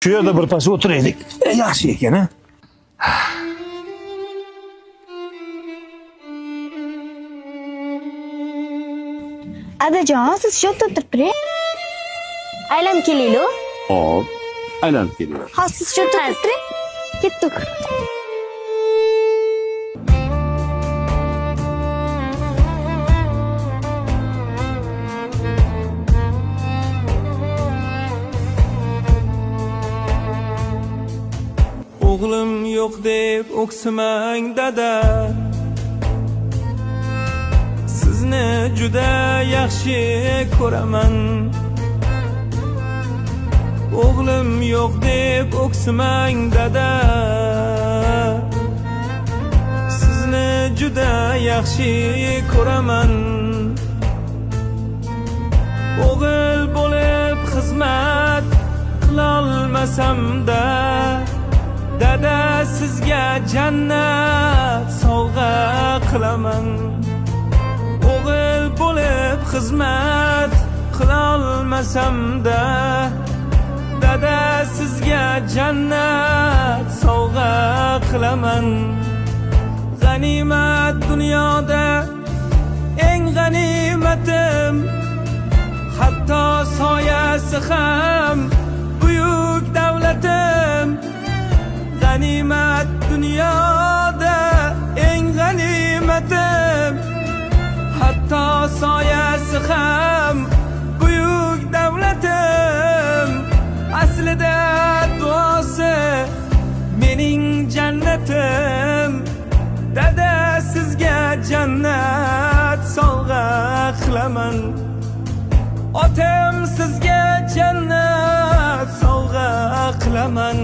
Shu yerda birpas o'tiraylik. Yaxshi ekan, ha? Adajon, siz shu yerda o'tirib turing. Aylanib kelaylik. Hop, aylanib kelyapti. Ha, siz shu yerda o'tirib turing. Ketdik. O'g'lim yo'q deb o'ksimang dada, sizni juda yaxshi ko'raman. O'g'lim yo'q deb o'ksimang dada, sizni juda yaxshi ko'raman. O'g'il bo'lib xizmat qilolmasam-da, dada sizga jannat sovg'a qilaman. O'g'il bo'lib xizmat qilolmasam-da, dada sizga jannat sovg'a qilaman. G'animat dunyoda eng g'animatim, hatto soyasi ham buyuk davlatim. G'animat dunyoda eng g'animatim, hatto soyasi ham buyuk davlatim. Aslida duosi mening jannatim, dada sizga jannat sovg'a qilaman. Otam sizga jannat sovg'a qilaman.